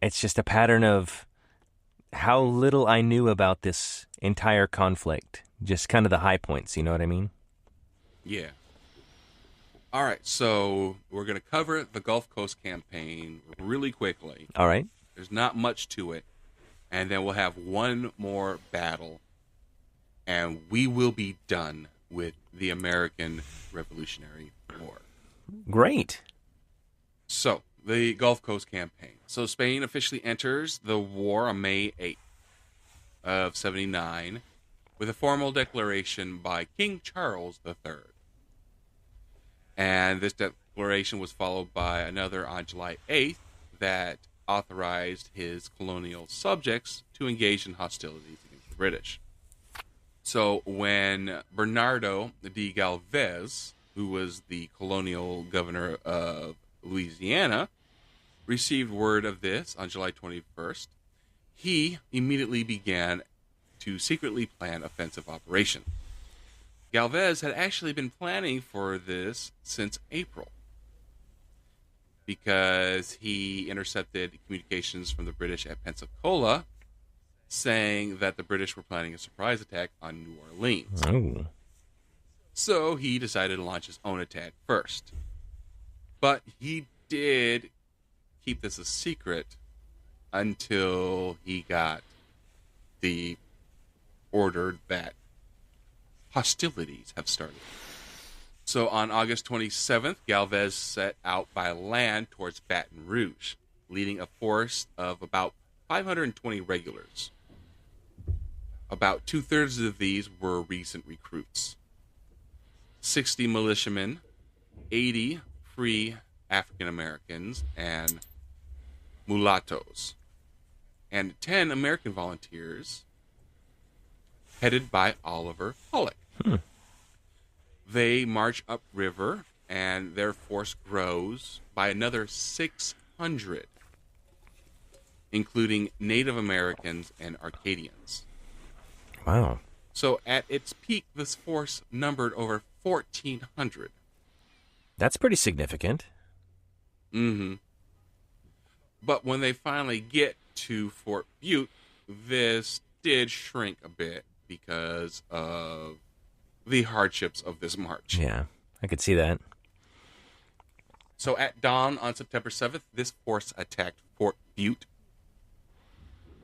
It's just a pattern of how little I knew about this entire conflict. Just kind of the high points, you know what I mean? Yeah. All right, so we're going to cover the Gulf Coast campaign really quickly. All right. There's not much to it. And then we'll have one more battle, and we will be done with the American Revolutionary War. Great. So, the Gulf Coast campaign. So, Spain officially enters the war on May 8th of 79 with a formal declaration by King Charles III. And this declaration was followed by another on July 8th that authorized his colonial subjects to engage in hostilities against the British. So when Bernardo de Galvez, who was the colonial governor of Louisiana, received word of this on July 21st, he immediately began to secretly plan offensive operations. Galvez had actually been planning for this since April because he intercepted communications from the British at Pensacola saying that the British were planning a surprise attack on New Orleans. Oh. So he decided to launch his own attack first. But he did keep this a secret until he got the order that hostilities have started. So on August 27th, Galvez set out by land towards Baton Rouge, leading a force of about 520 regulars. About 2/3 of these were recent recruits. 60 militiamen, 80 free African Americans and mulattoes, and 10 American volunteers headed by Oliver Pollock. They march upriver, and their force grows by another 600, including Native Americans and Acadians. Wow. So at its peak, this force numbered over 1,400. That's pretty significant. Mm-hmm. But when they finally get to Fort Butte, this did shrink a bit because of the hardships of this march. Yeah, I could see that. So at dawn on September 7th, this force attacked Fort Butte,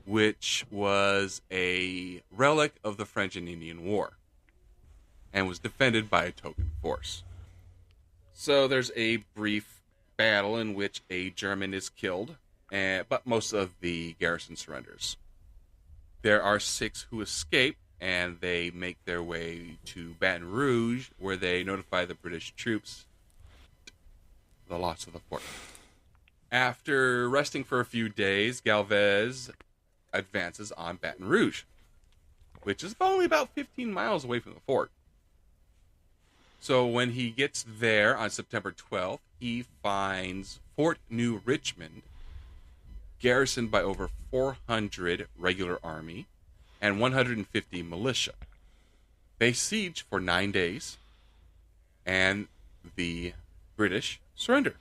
which was a relic of the French and Indian War, and was defended by a token force. So there's a brief battle in which a German is killed, but most of the garrison surrenders. There are 6 who escape, and they make their way to Baton Rouge, where they notify the British troops the loss of the fort. After resting for a few days, Galvez advances on Baton Rouge, which is only about 15 miles away from the fort. So when he gets there on September 12th, he finds Fort New Richmond garrisoned by over 400 regular army and 150 militia. They siege for 9 days, and the British surrender.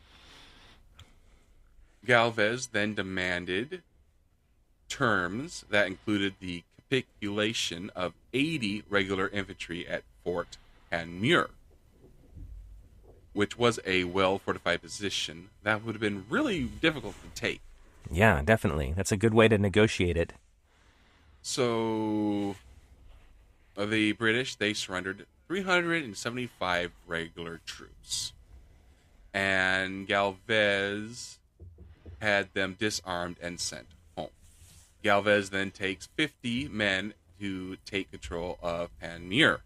Galvez then demanded terms that included the capitulation of 80 regular infantry at Fort Panmure, which was a well-fortified position that would have been really difficult to take. Yeah, definitely. That's a good way to negotiate it. So the British, they surrendered 375 regular troops. And Galvez had them disarmed and sent home. Galvez then takes 50 men to take control of Panmure.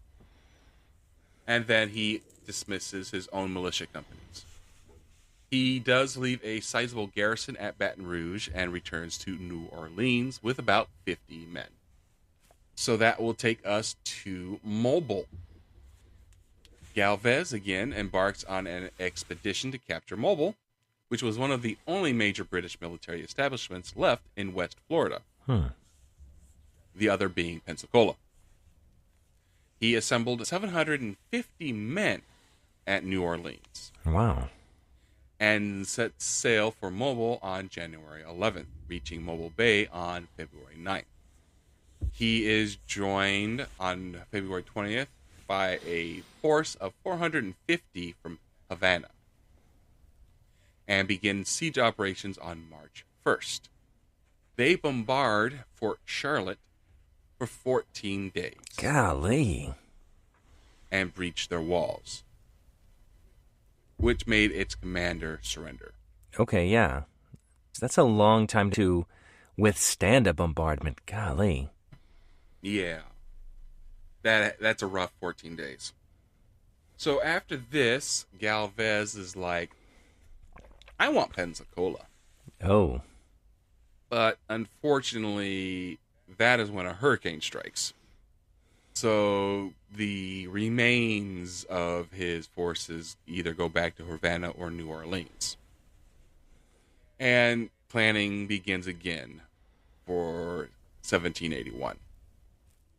And then he dismisses his own militia companies. He does leave a sizable garrison at Baton Rouge and returns to New Orleans with about 50 men. So that will take us to Mobile. Galvez again embarks on an expedition to capture Mobile, which was one of the only major British military establishments left in West Florida. The other being Pensacola. He assembled 750 men at New Orleans. Wow. And set sail for Mobile on January 11th, reaching Mobile Bay on February 9th. He is joined on February 20th by a force of 450 from Havana and begin siege operations on March 1st. They bombard Fort Charlotte for 14 days. Golly. And breach their walls, which made its commander surrender. Okay, yeah. That's a long time to withstand a bombardment. Golly. Yeah. That's a rough 14 days. So after this, Galvez is like, I want Pensacola. Oh. But unfortunately, that is when a hurricane strikes. So the remains of his forces either go back to Havana or New Orleans. And planning begins again for 1781.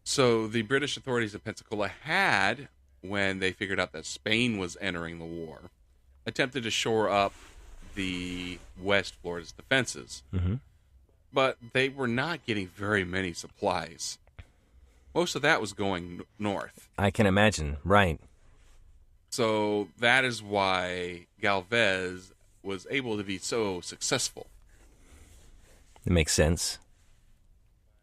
So the British authorities of Pensacola had, when they figured out that Spain was entering the war, attempted to shore up the West Florida's defenses. Mm-hmm. But they were not getting very many supplies. Most of that was going north. I can imagine, right. So that is why Galvez was able to be so successful. It makes sense.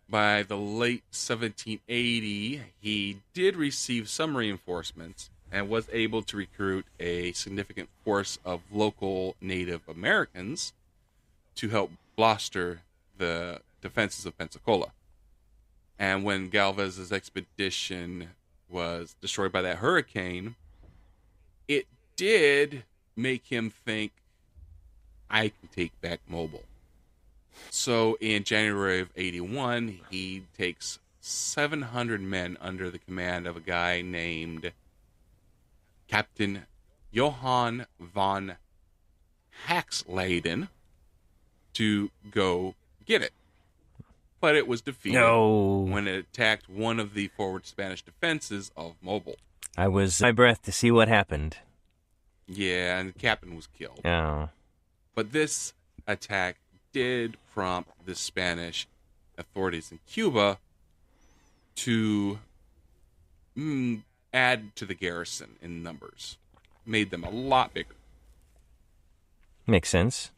By the late 1780, he did receive some reinforcements and was able to recruit a significant force of local Native Americans to help bolster the defenses of Pensacola. And when Galvez's expedition was destroyed by that hurricane, it did make him think, I can take back Mobile. So in January of 81, he takes 700 men under the command of a guy named Captain Johann von Haxleden to go get it. but it was defeated No. when it attacked one of the forward Spanish defenses of Mobile. I was my breath to see what happened. Yeah, and the captain was killed. Oh. But this attack did prompt the Spanish authorities in Cuba to add to the garrison in numbers. Made them a lot bigger. Makes sense.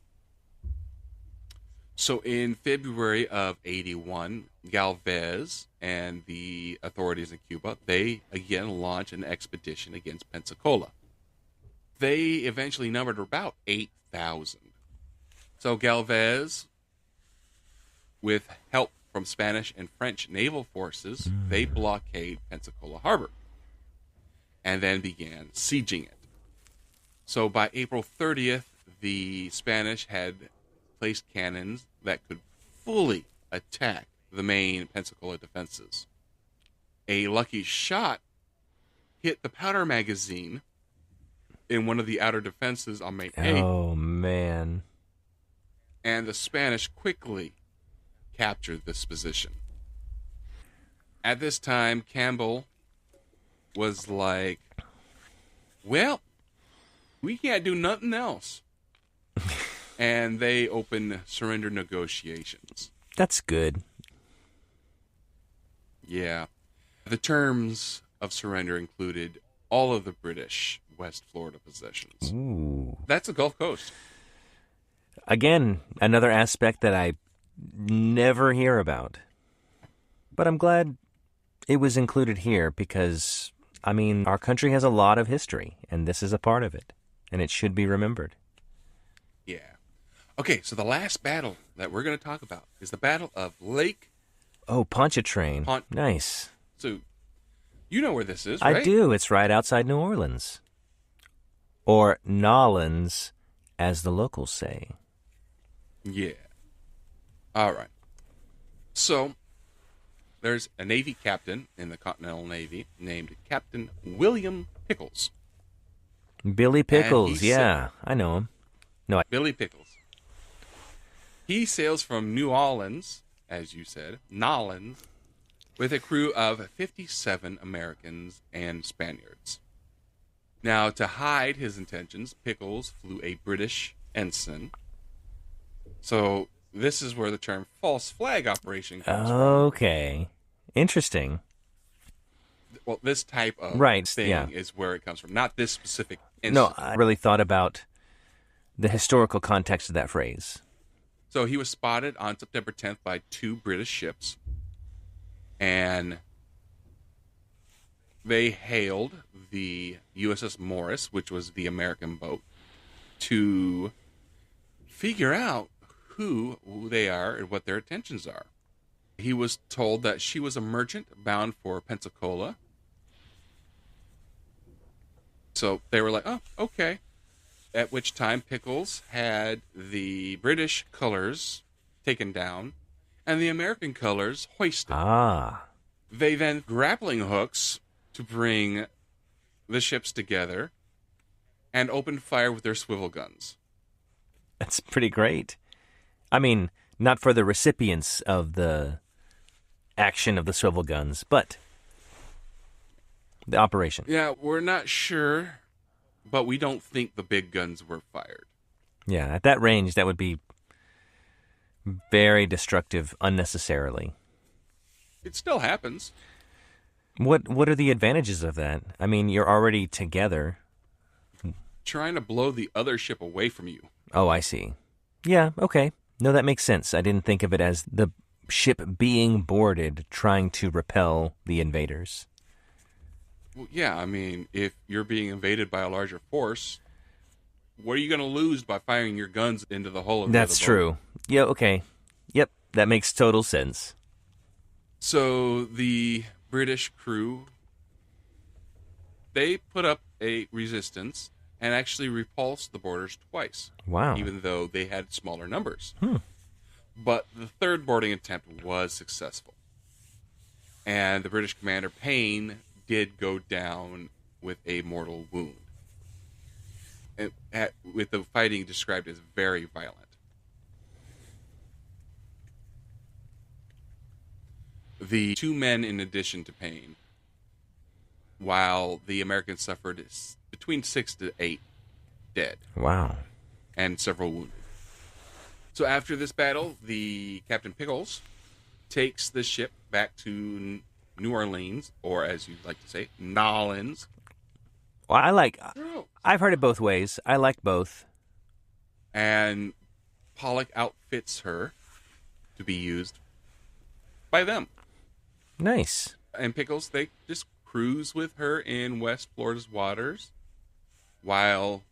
So in February of 81, Galvez and the authorities in Cuba, they again launched an expedition against Pensacola. They eventually numbered about 8,000. So Galvez, with help from Spanish and French naval forces, they blockade Pensacola Harbor and then began sieging it. So by April 30th, the Spanish had placed cannons that could fully attack the main Pensacola defenses. A lucky shot hit the powder magazine in one of the outer defenses on May 8th. Oh, man. And the Spanish quickly captured this position. At this time, Campbell was like, well, we can't do nothing else. And they opened surrender negotiations. That's good. Yeah. The terms of surrender included all of the British West Florida possessions. Ooh. That's the Gulf Coast. Again, another aspect that I never hear about. But I'm glad it was included here because, I mean, our country has a lot of history, and this is a part of it, and it should be remembered. Yeah. Okay, so the last battle that we're going to talk about is the Battle of Lake. Oh, Pontchartrain. Nice. So, you know where this is, right? I do. It's right outside New Orleans. Or Nolans, as the locals say. Yeah. All right. So, there's a Navy captain in the Continental Navy named Captain William Pickles. Billy Pickles, yeah. I know him. Billy Pickles. He sails from New Orleans, as you said, Nolans, with a crew of 57 Americans and Spaniards. Now, to hide his intentions, Pickles flew a British ensign. So, this is where the term false flag operation comes from. Okay. Interesting. Well, this type of thing is where it comes from, not this specific instance. No, I really thought about the historical context of that phrase. So he was spotted on September 10th by 2 British ships, and they hailed the USS Morris, which was the American boat, to figure out who they are and what their intentions are. He was told that she was a merchant bound for Pensacola. So they were like, oh, okay. At which time Pickles had the British colors taken down and the American colors hoisted. Ah. They then grappling hooks to bring the ships together and opened fire with their swivel guns. That's pretty great. I mean, not for the recipients of the action of the swivel guns, but the operation. Yeah, we're not sure, but we don't think the big guns were fired. Yeah, at that range, that would be very destructive unnecessarily. It still happens. What are the advantages of that? I mean, you're already together. Trying to blow the other ship away from you. Oh, I see. Yeah, okay. No, that makes sense. I didn't think of it as the ship being boarded, trying to repel the invaders. Well, yeah, I mean, if you're being invaded by a larger force, what are you going to lose by firing your guns into the hull of the That's boat? true. Yeah, okay. Yep, that makes total sense. So the British crew, they put up a resistance and actually repulsed the boarders twice. Wow. Even though they had smaller numbers. But the third boarding attempt was successful. And the British commander, Payne, did go down with a mortal wound. And with the fighting described as very violent. the two men in addition to Payne, while the Americans suffered between 6 to 8 dead. Wow. And several wounded. So after this battle, the Captain Pickles takes the ship back to New Orleans, or as you like to say, Nolans. Well, I've heard it both ways. I like both. And Pollock outfits her to be used by them. Nice. And Pickles, they just cruise with her in West Florida's waters while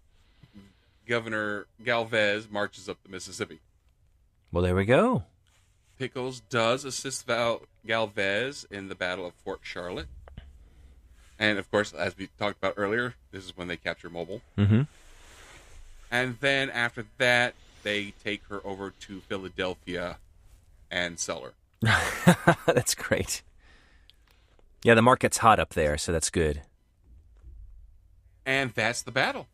Governor Galvez marches up the Mississippi. Well, there we go. Pickles does assist Galvez in the Battle of Fort Charlotte. And, of course, as we talked about earlier, this is when they capture Mobile. Mm-hmm. And then after that, they take her over to Philadelphia and sell her. That's great. Yeah, the market's hot up there, so that's good. And that's the battle.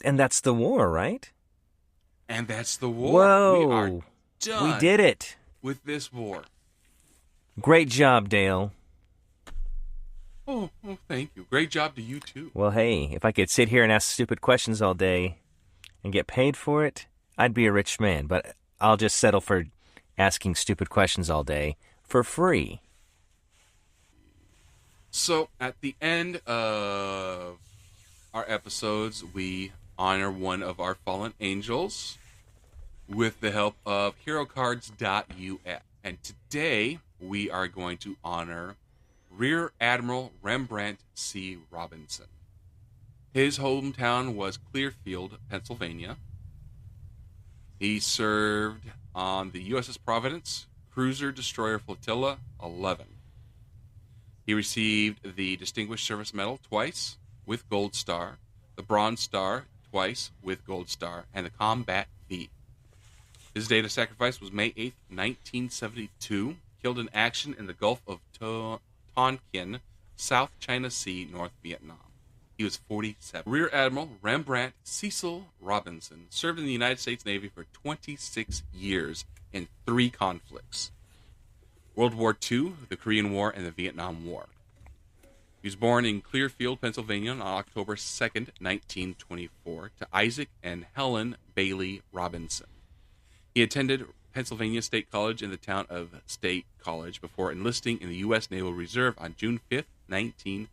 And that's the war, right? And that's the war. Whoa. We are done. We did it. With this war. Great job, Dale. Oh, thank you. Great job to you, too. Well, hey, if I could sit here and ask stupid questions all day and get paid for it, I'd be a rich man. But I'll just settle for asking stupid questions all day for free. So, at the end of our episodes, we honor one of our fallen angels with the help of HeroCards.us. And today, we are going to honor Rear Admiral Rembrandt C. Robinson. His hometown was Clearfield, Pennsylvania. He served on the USS Providence, Cruiser Destroyer Flotilla 11. He received the Distinguished Service Medal twice with Gold Star, the Bronze Star twice with Gold Star, and the Combat V. His date of sacrifice was May 8th, 1972, killed in action in the Gulf of Tonkin, South China Sea, North Vietnam. He was 47. Rear Admiral Rembrandt Cecil Robinson served in the United States Navy for 26 years in 3 conflicts: World War II, the Korean War, and the Vietnam War. He was born in Clearfield, Pennsylvania on October 2nd, 1924, to Isaac and Helen Bailey Robinson. He attended Pennsylvania State College in the town of State College before enlisting in the U.S. Naval Reserve on June 5th, 19.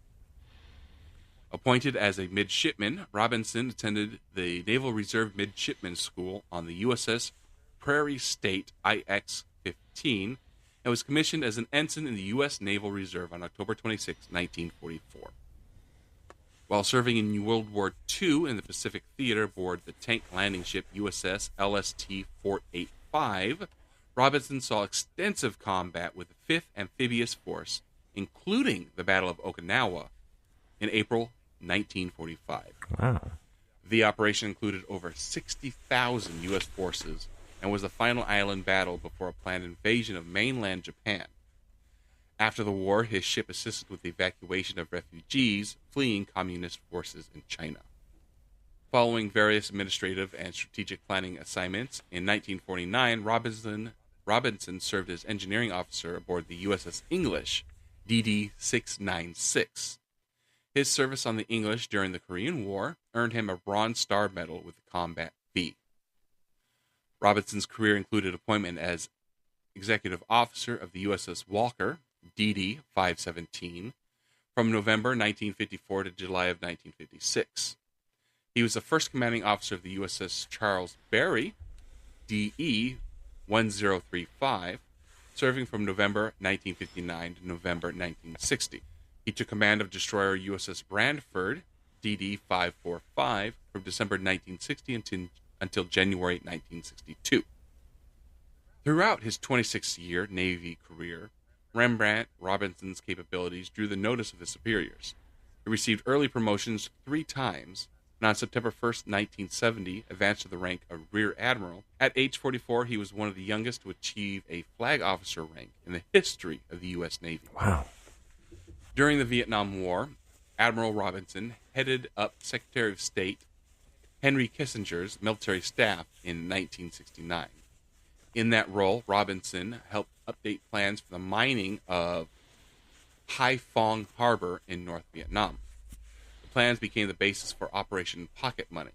Appointed as a midshipman, Robinson attended the Naval Reserve Midshipman School on the USS Prairie State IX-15 and was commissioned as an ensign in the U.S. Naval Reserve on October 26, 1944. While serving in World War II in the Pacific Theater aboard the tank landing ship USS LST-485, Robinson saw extensive combat with the 5th Amphibious Force, including the Battle of Okinawa in April 1945. Wow. The operation included over 60,000 U.S. forces and was the final island battle before a planned invasion of mainland Japan. After the war, his ship assisted with the evacuation of refugees fleeing communist forces in China. Following various administrative and strategic planning assignments, in 1949, Robinson served as engineering officer aboard the USS English, DD-696. His service on the English during the Korean War earned him a Bronze Star Medal with the Combat V. Robinson's career included appointment as executive officer of the USS Walker, DD-517, from November 1954 to July of 1956. He was the first commanding officer of the USS Charles Berry, DE-1035, serving from November 1959 to November 1960. He took command of destroyer USS Brantford, DD-545, from December 1960 until January 1962. Throughout his 26-year Navy career, Rembrandt Robinson's capabilities drew the notice of his superiors. He received early promotions 3 times, and on September 1st, 1970, advanced to the rank of Rear Admiral. At age 44, he was one of the youngest to achieve a flag officer rank in the history of the U.S. Navy. Wow. During the Vietnam War, Admiral Robinson headed up Secretary of State Henry Kissinger's military staff in 1969. In that role, Robinson helped update plans for the mining of Haiphong Harbor in North Vietnam. The plans became the basis for Operation Pocket Money,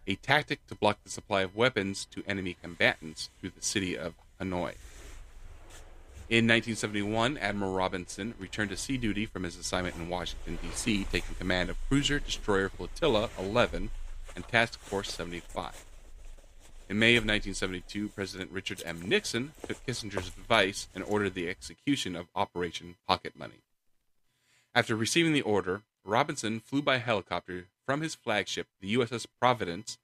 a tactic to block the supply of weapons to enemy combatants through the city of Hanoi. In 1971, Admiral Robinson returned to sea duty from his assignment in Washington, D.C., taking command of Cruiser-Destroyer Flotilla 11 and Task Force 75. In May of 1972, President Richard M. Nixon took Kissinger's advice and ordered the execution of Operation Pocket Money. After receiving the order, Robinson flew by helicopter from his flagship, the USS Providence,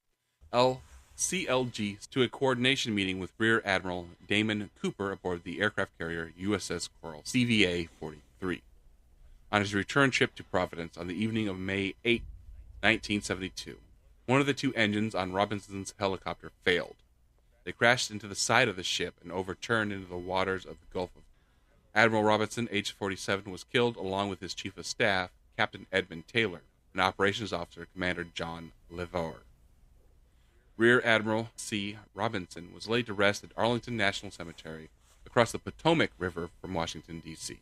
CLG, to a coordination meeting with Rear Admiral Damon Cooper aboard the aircraft carrier USS Coral, CVA-43. On his return trip to Providence on the evening of May 8, 1972, one of the two engines on Robinson's helicopter failed. They crashed into the side of the ship and overturned into the waters of the Gulf of Admiral Robinson, age 47, was killed along with his chief of staff, Captain Edmund Taylor, and operations officer, Commander John Levore. Rear Admiral C. Robinson was laid to rest at Arlington National Cemetery across the Potomac River from Washington, D.C.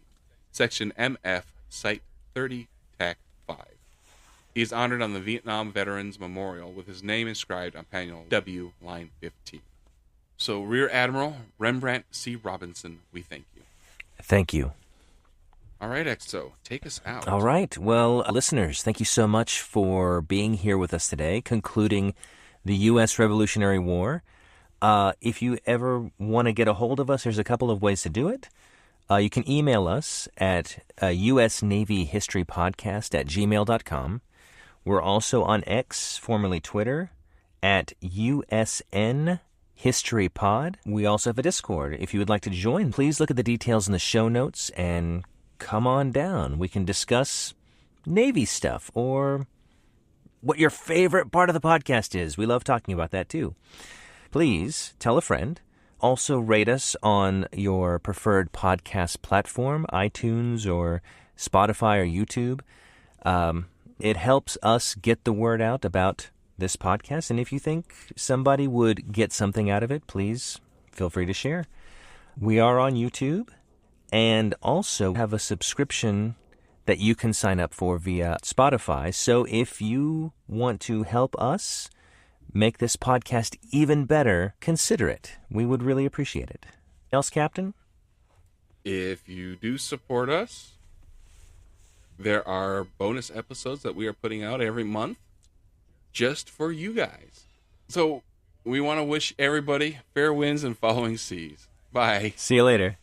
Section MF, Site 30, TAC 5. He is honored on the Vietnam Veterans Memorial with his name inscribed on panel W, line 15. So, Rear Admiral Rembrandt C. Robinson, we thank you. Thank you. All right, XO, take us out. All right. Well, listeners, thank you so much for being here with us today, concluding the U.S. Revolutionary War. If you ever want to get a hold of us, there's a couple of ways to do it. You can email us at usnavyhistorypodcast@gmail.com. We're also on X, formerly Twitter, at USN History Pod. We also have a Discord. If you would like to join, please look at the details in the show notes and come on down. We can discuss Navy stuff or what your favorite part of the podcast is. We love talking about that too. Please tell a friend. Also rate us on your preferred podcast platform, iTunes or Spotify or YouTube. It helps us get the word out about this podcast. And if you think somebody would get something out of it, please feel free to share. We are on YouTube and also have a subscription that you can sign up for via Spotify. So if you want to help us make this podcast even better, consider it. We would really appreciate it. Else, Captain? If you do support us, there are bonus episodes that we are putting out every month just for you guys. So we want to wish everybody fair winds and following seas. Bye. See you later.